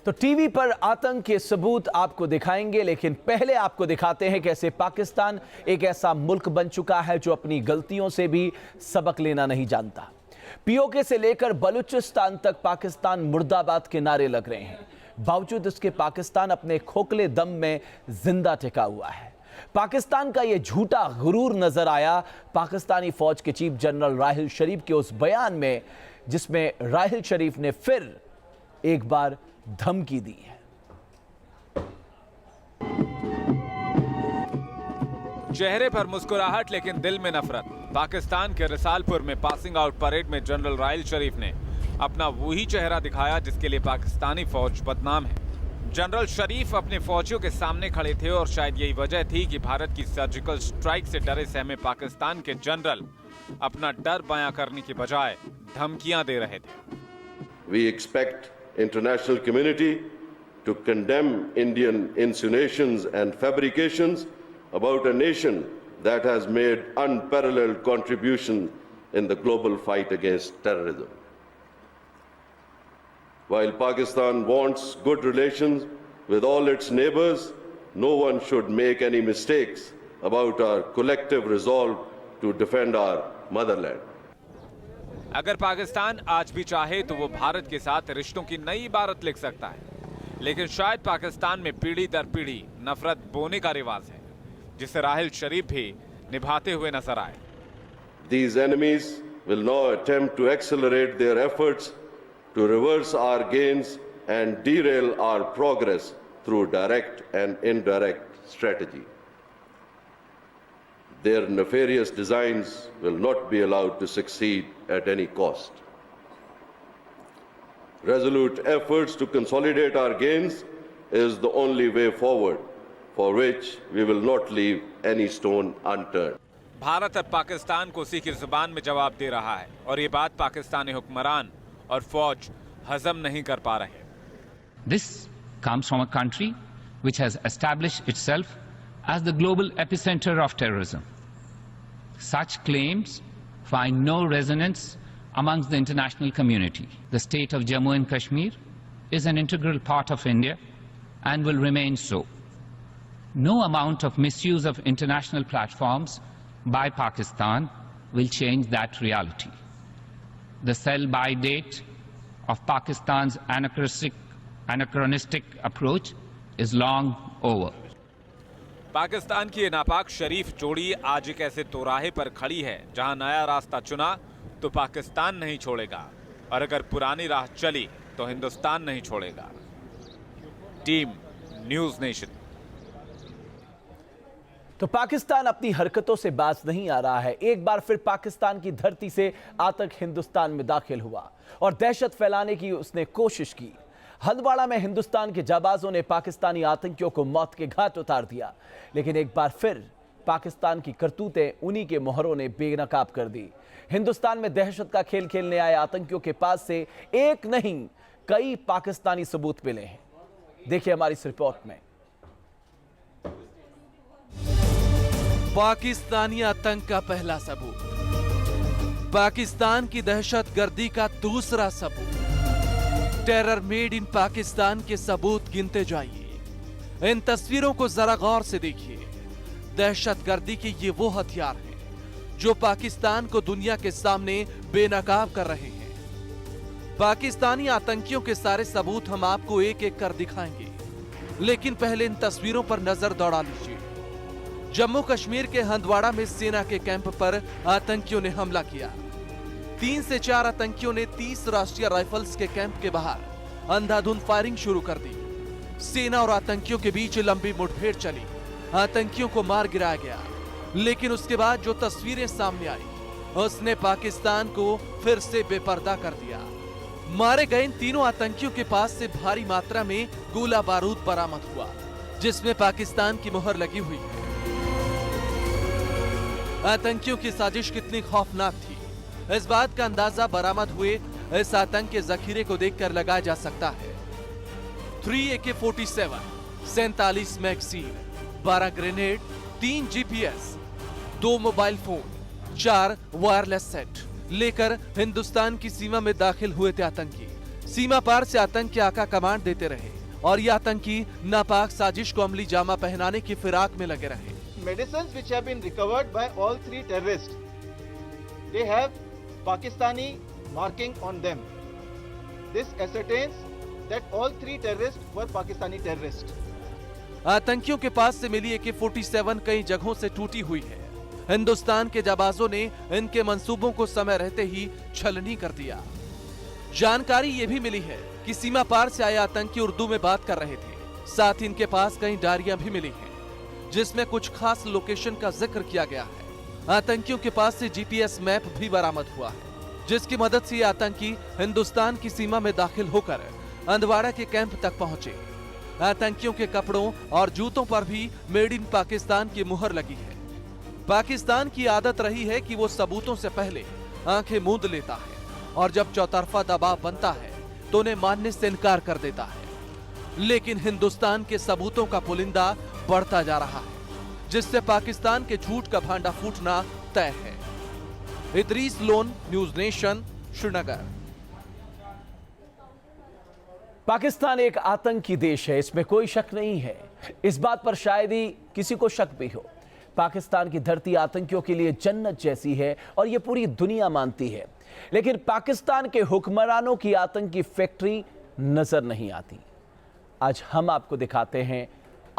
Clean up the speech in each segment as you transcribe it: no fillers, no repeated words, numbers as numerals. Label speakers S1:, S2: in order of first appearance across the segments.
S1: तो टीवी पर आतंक के सबूत आपको दिखाएंगे, लेकिन पहले आपको दिखाते हैं कैसे पाकिस्तान एक ऐसा मुल्क बन चुका है जो अपनी गलतियों से भी सबक लेना नहीं जानता। पीओके से लेकर बलूचिस्तान तक पाकिस्तान मुर्दाबाद के नारे लग रहे हैं। बावजूद इसके पाकिस्तान अपने खोखले दम में जिंदा टिका हुआ है। पाकिस्तान का यह झूठा गुरूर नजर आया पाकिस्तानी फौज के चीफ जनरल राहिल शरीफ के उस बयान में, जिसमें राहिल शरीफ ने फिर एक बार धमकी दी है।
S2: चेहरे पर मुस्कुराहट लेकिन दिल में नफरत। पाकिस्तान के रिसालपुर में पासिंग आउट परेड में जनरल राहिल शरीफ ने अपना वही चेहरा दिखाया जिसके लिए पाकिस्तानी फौज बदनाम है। जनरल शरीफ अपने फौजियों के सामने खड़े थे और शायद यही वजह थी कि भारत की सर्जिकल स्ट्राइक से डरे सहमे पाकिस्तान के जनरल अपना डर बयां करने की बजाय धमकियां दे रहे थे।
S3: We expect international community to condemn Indian insinuations and fabrications about a nation that has made unparalleled contribution in the global fight against terrorism. While Pakistan wants good relations with all its neighbors, no one should make any mistakes about our collective resolve to defend our motherland.
S2: अगर पाकिस्तान आज भी चाहे तो वो भारत के साथ रिश्तों की नई इबारत लिख सकता है, लेकिन शायद पाकिस्तान में पीढ़ी दर पीढ़ी नफरत बोने का रिवाज है, जिसे राहिल शरीफ भी निभाते हुए नजर आए।
S3: These enemies will now attempt to accelerate their efforts to reverse our gains and derail our progress through direct and indirect strategy. Their nefarious designs will not be allowed to succeed at any cost. Resolute efforts to consolidate our gains is the only way forward, for which we will not leave any stone unturned.
S2: Bharat अब पाकिस्तान को उसी की जुबान में जवाब दे रहा है और ये बात पाकिस्तानी हुक्मरान और फौज हजम नहीं कर पा रहे।
S4: This comes from a country which has established itself as the global epicenter of terrorism. Such claims find no resonance amongst the international community. The state of Jammu and Kashmir is an integral part of India and will remain so. No amount of misuse of international platforms by Pakistan will change that reality. The sell-by date of Pakistan's anachronistic approach is long over.
S2: Pakistan की ये नापाक शरीफ जोड़ी आज एक ऐसे चौराहे पर खड़ी है जहां नया रास्ता चुना तो पाकिस्तान नहीं छोड़ेगा, और अगर पुरानी राह चली तो हिंदुस्तान नहीं छोड़ेगा। Team news nation.
S1: तो पाकिस्तान अपनी हरकतों से बाज नहीं आ रहा है। एक बार फिर पाकिस्तान की धरती से आतंक हिंदुस्तान में दाखिल हुआ और दहशत फैलाने की उसने कोशिश की। हंदवाड़ा में हिंदुस्तान के जाबाजों ने पाकिस्तानी आतंकियों को मौत के घाट उतार दिया, लेकिन एक बार फिर पाकिस्तान की करतूतें उन्हीं के मोहरों ने बेनकाब कर दी। हिंदुस्तान में दहशत का खेल खेलने आए आतंकियों के पास से एक नहीं कई पाकिस्तानी सबूत मिले हैं। देखिए हमारी इस रिपोर्ट में।
S5: पाकिस्तानी आतंक का पहला सबूत, पाकिस्तान की दहशतगर्दी का दूसरा सबूत। टेरर मेड इन पाकिस्तान के सबूत गिनते जाइए। इन तस्वीरों को जरा गौर से देखिए। दहशतगर्दी के ये वो हथियार हैं जो पाकिस्तान को दुनिया के सामने बेनकाब कर रहे हैं। पाकिस्तानी आतंकियों के सारे सबूत हम आपको एक एक कर दिखाएंगे, लेकिन पहले इन तस्वीरों पर नजर दौड़ा लीजिए। जम्मू कश्मीर के हंदवाड़ा में सेना के कैंप पर आतंकियों ने हमला किया। 3 से 4 आतंकियों ने 30 राष्ट्रीय राइफल्स के कैंप के बाहर अंधाधुंध फायरिंग शुरू कर दी। सेना और आतंकियों के बीच लंबी मुठभेड़ चली। आतंकियों को मार गिराया गया, लेकिन उसके बाद जो तस्वीरें सामने आई उसने पाकिस्तान को फिर से बेपर्दा कर दिया। मारे गए इन तीनों आतंकियों के पास से भारी मात्रा में गोला बारूद बरामद हुआ, जिसमें पाकिस्तान की मोहर लगी हुई है। आतंकियों की साजिश कितनी खौफनाक थी, इस बात का अंदाजा बरामद हुए इस आतंक के जखीरे को देखकर लगाया जा सकता है। 3 AK-47, 47 magazine, 12 grenade, 3 GPS, 2 mobile phone, 4 wireless set लेकर हिंदुस्तान की सीमा में दाखिल हुए थे आतंकी। सीमा पार से आतंक के आका कमांड देते रहे। और ये आतंकी नापाक साजिश को अमली जामा पहनाने की फिराक में लगे रहे।
S6: Medicines which have been recovered by all three terrorists, they have Pakistani marking on them. This ascertains that all three terrorists were Pakistani terrorists.
S5: आतंकियों के पास से मिली AK-47 कई जगहों से टूटी हुई है। हिंदुस्तान के जाबाजों ने इनके मंसूबों को समय रहते ही छलनी कर दिया। जानकारी ये भी मिली है कि सीमा पार से आए आतंकी उर्दू में बात कर रहे थे। साथ ही इनके पास कई डायरियां भी मिली हैं, जिसमें कुछ खास लोकेशन का जिक्र किया गया है। आतंकियों के पास से GPS मैप भी बरामद हुआ है, जिसकी मदद से ये आतंकी हिंदुस्तान की सीमा में दाखिल होकर हंदवाड़ा के कैंप तक पहुंचे। आतंकियों के कपड़ों और जूतों पर भी मेड इन पाकिस्तान की मुहर लगी है। पाकिस्तान की आदत रही है कि वो सबूतों से पहले आंखें मूंद लेता है और जब चौतरफा दबाव बनता है तो उन्हें मानने से इनकार कर देता है। लेकिन हिंदुस्तान के सबूतों का पुलिंदा बढ़ता जा रहा है, जिससे पाकिस्तान के झूठ का भांडा फूटना तय है। Idris loan, news nation, Srinagar.
S1: Pakistan एक आतंकी देश है, इसमें कोई शक नहीं है। इस बात पर शायद ही किसी को शक भी हो। पाकिस्तान की धरती आतंकियों के लिए जन्नत जैसी है और यह पूरी दुनिया मानती है। लेकिन पाकिस्तान के हुक्मरानों की आतंकी फैक्ट्री नजर नहीं आती। आज हम आपको दिखाते हैं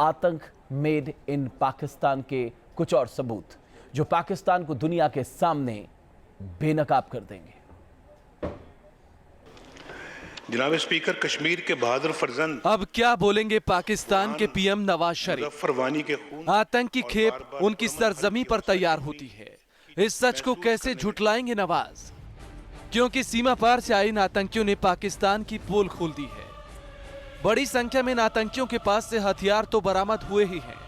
S1: आतंक मेड इन पाकिस्तान के कुछ और सबूत, जो पाकिस्तान को दुनिया के सामने बेनकाब कर देंगे।
S7: जनाब स्पीकर, कश्मीर के बहादुर फर्जंद
S5: अब क्या बोलेंगे पाकिस्तान के PM नवाज शरीफ?
S7: मुजफ्फर के खून
S5: आतंकी खेप उनकी सरजमी पर तैयार होती है। इस सच को कैसे झुटलाएंगे नवाज? क्योंकि सीमा पार से आए इन आतंकियों ने पाकिस्तान की पोल खोल दी है। बड़ी संख्या में इन आतंकियों के पास से हथियार तो बरामद हुए ही हैं,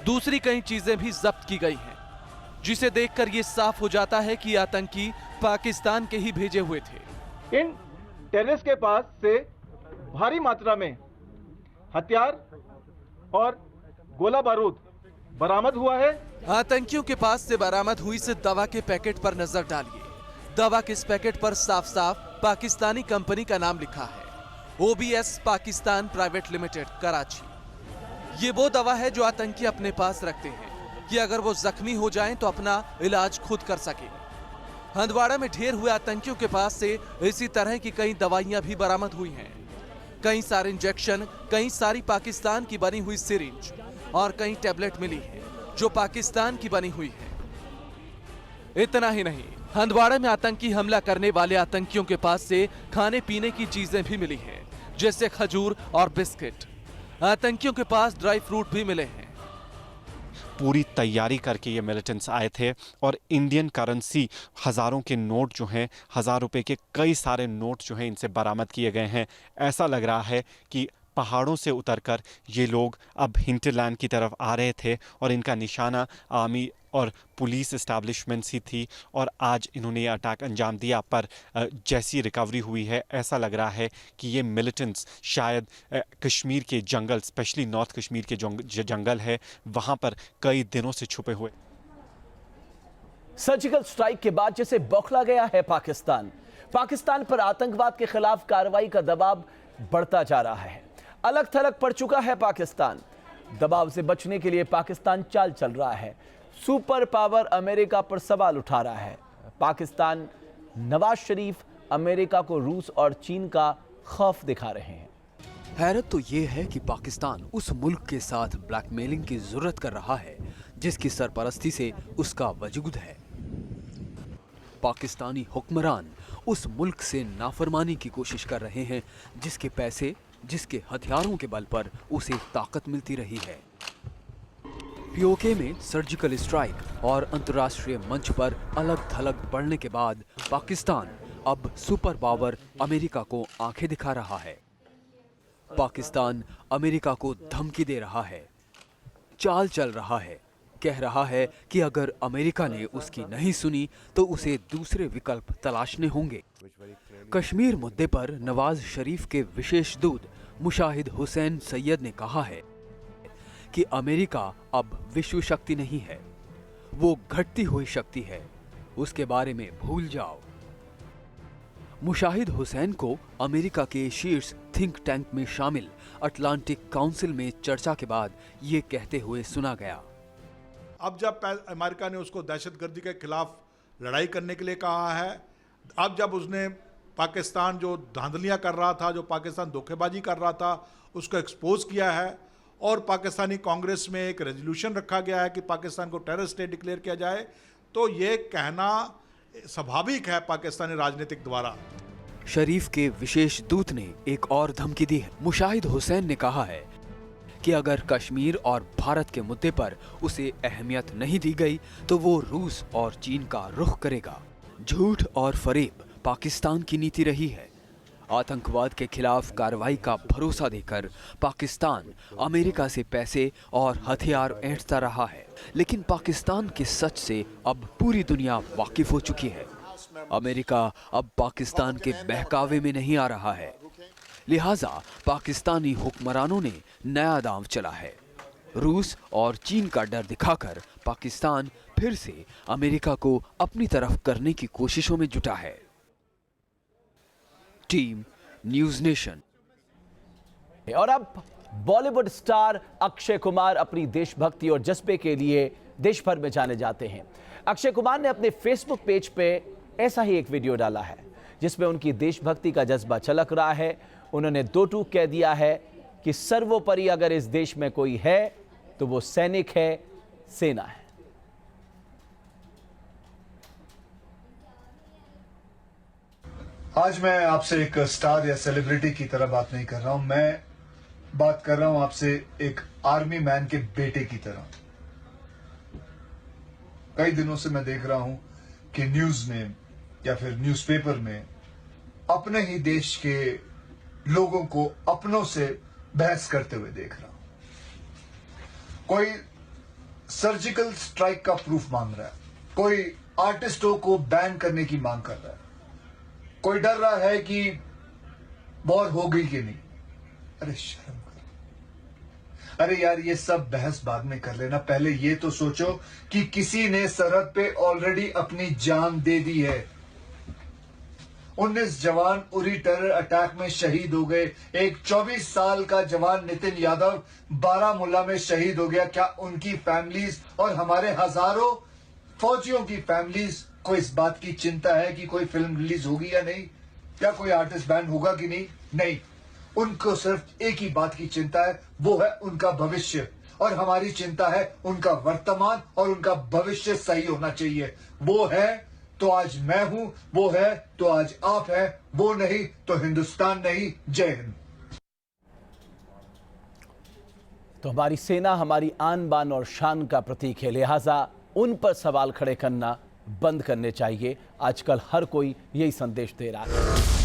S5: दूसरी कई चीजें भी जब्त की गई हैं, जिसे देखकर ये साफ हो जाता है कि आतंकी पाकिस्तान के ही भेजे हुए थे।
S6: इन टेररिस्ट के पास से भारी मात्रा में हथियार और गोला बारूद बरामद हुआ है।
S5: आतंकियों के पास से बरामद हुई से दवा के पैकेट पर नजर डालिए। दवा के इस पैकेट पर साफ साफ पाकिस्तानी कंपनी का नाम लिखा है, OBS Pakistan private limited, Karachi. ये वो दवा है जो आतंकी अपने पास रखते हैं कि अगर वो जख्मी हो जाएं तो अपना इलाज खुद कर सके। हंदवाड़ा में ढेर हुए आतंकियों के पास से इसी तरह की कई दवाइयां भी बरामद हुई हैं। कई सारे इंजेक्शन, कई सारी पाकिस्तान की बनी हुई सिरिंज और कई टैबलेट मिली है जो पाकिस्तान की बनी हुई है। इतना ही नहीं, हंदवाड़ा में आतंकी हमला करने वाले आतंकियों के पास से खाने पीने की चीजें भी मिली हैं, जैसे खजूर और बिस्किट। आतंकियों के पास ड्राई फ्रूट भी मिले हैं।
S8: पूरी तैयारी करके ये मिलिटेंट्स आए थे और इंडियन करेंसी, हज़ारों के नोट जो हैं, 1000 रुपए के कई सारे नोट जो हैं इनसे बरामद किए गए हैं। ऐसा लग रहा है कि पहाड़ों से उतरकर ये लोग अब हिंटरलैंड की तरफ आ रहे थे और इनका निशाना आर्मी और पुलिस एस्टैब्लिशमेंट्स ही थी और आज इन्होंने ये अटैक अंजाम दिया। पर जैसी रिकवरी हुई है, ऐसा लग रहा है कि ये मिलिटेंट्स शायद कश्मीर के जंगल, स्पेशली नॉर्थ कश्मीर के जो जंगल है, वहाँ पर कई दिनों से छुपे हुए।
S1: सर्जिकल स्ट्राइक के बाद जैसे बौखला गया है पाकिस्तान पर आतंकवाद के खिलाफ कार्रवाई का दबाव बढ़ता जा रहा है। अलग थलग पड़ चुका है पाकिस्तान। दबाव से बचने के लिए पाकिस्तान चाल चल रहा है। सुपर पावर अमेरिका पर सवाल उठा रहा है। पाकिस्तान, नवाज शरीफ अमेरिका को रूस और चीन का खौफ दिखा रहे हैं।
S9: हैरत तो ये है कि पाकिस्तान उस मुल्क के साथ ब्लैकमेलिंग की जरूरत कर रहा है जिसकी सरपरस्ती से उसका वजूद है। पाकिस्तानी हुक्मरान उस मुल्क से नाफरमानी की कोशिश कर रहे हैं जिसके पैसे, जिसके हथियारों के बल पर उसे ताकत मिलती रही है। POK में सर्जिकल स्ट्राइक और अंतर्राष्ट्रीय मंच पर अलग थलग पड़ने के बाद पाकिस्तान अब सुपर पावर अमेरिका को आंखें दिखा रहा है। पाकिस्तान अमेरिका को धमकी दे रहा है, चाल चल रहा है, कह रहा है कि अगर अमेरिका ने उसकी नहीं सुनी तो उसे दूसरे विकल्प तलाशने होंगे। कश्मीर मुद्दे पर नवाज शरीफ के विशेष दूत मुशाहिद हुसैन सैयद ने कहा है कि अमेरिका अब विश्व शक्ति नहीं है, वो घटती हुई शक्ति है, उसके बारे में भूल जाओ। मुशाहिद हुसैन को अमेरिका के शीर्ष थिंक टैंक में शामिल अटलांटिक काउंसिल में चर्चा के बाद ये कहते हुए सुना गया।
S10: अब जब अमेरिका ने उसको दहशतगर्दी के खिलाफ लड़ाई करने के लिए कहा है, अब जब उसने पाकिस्तान जो धांधलियां कर रहा था, जो पाकिस्तान धोखेबाजी कर रहा था, उसको एक्सपोज किया है और पाकिस्तानी कांग्रेस में एक रेजोल्यूशन रखा गया है कि पाकिस्तान को टेरर स्टेट डिक्लेयर किया जाए, तो ये कहना स्वाभाविक है पाकिस्तानी राजनीतिक द्वारा।
S9: शरीफ के विशेष दूत ने एक और धमकी दी है। मुशाहिद हुसैन ने कहा है कि अगर कश्मीर और भारत के मुद्दे पर उसे अहमियत नहीं दी गई तो वो रूस और चीन का रुख करेगा। झूठ और फरेब पाकिस्तान की नीति रही है। आतंकवाद के खिलाफ कार्रवाई का भरोसा देकर पाकिस्तान अमेरिका से पैसे और हथियार ऐंठता रहा है, लेकिन पाकिस्तान के सच से अब पूरी दुनिया वाकिफ हो चुकी है। अमेरिका अब पाकिस्तान के बहकावे में नहीं आ रहा है, लिहाजा पाकिस्तानी हुक्मरानों ने नया दांव चला है। रूस और चीन का डर दिखाकर पाकिस्तान फिर से अमेरिका को अपनी तरफ करने की कोशिशों में जुटा है। Team news nation.
S1: और अब बॉलीवुड स्टार अक्षय कुमार अपनी देशभक्ति और जज्बे के लिए देश भर में जाने जाते हैं। अक्षय कुमार ने अपने फेसबुक पेज पे ऐसा ही एक वीडियो डाला है जिसमें उनकी देशभक्ति का जज्बा झलक रहा है। उन्होंने दो टूक कह दिया है कि सर्वोपरि अगर इस देश में कोई है तो वो सैनिक है, सेना है।
S11: आज मैं आपसे एक स्टार या सेलिब्रिटी की तरह बात नहीं कर रहा हूं, मैं बात कर रहा हूं आपसे एक आर्मी मैन के बेटे की तरह। कई दिनों से मैं देख रहा हूं कि न्यूज में या फिर न्यूज़पेपर में अपने ही देश के लोगों को अपनों से बहस करते हुए देख रहा हूं। कोई सर्जिकल स्ट्राइक का प्रूफ मांग रहा है, कोई आर्टिस्टों को बैन करने की मांग कर रहा है, कोई डर रहा है कि वॉर हो गई कि नहीं। अरे शर्म कर। अरे यार, ये सब बहस बाद में कर लेना, पहले ये तो सोचो कि किसी ने सरहद पे ऑलरेडी अपनी जान दे दी है। 19 जवान उरी टेरर अटैक में शहीद हो गए। एक 24 साल का जवान नितिन यादव बारामूला में शहीद हो गया। क्या उनकी फैमिलीज और हमारे हजारों फौजियों की फैमिलीज को इस बात की चिंता है कि कोई फिल्म रिलीज होगी या नहीं, या कोई आर्टिस्ट बैन होगा कि नहीं? नहीं, उनको सिर्फ एक ही बात की चिंता है, वो है उनका भविष्य। और हमारी चिंता है उनका वर्तमान और उनका भविष्य सही होना चाहिए। वो है तो आज मैं हूं, वो है तो आज आप हैं, वो नहीं तो हिंदुस्तान नहीं। जय हिंद।
S1: तो हमारी सेना हमारी आन बान और शान का प्रतीक है, लिहाजा उन पर सवाल खड़े करना बंद करने चाहिए। आजकल हर कोई यही संदेश दे रहा है।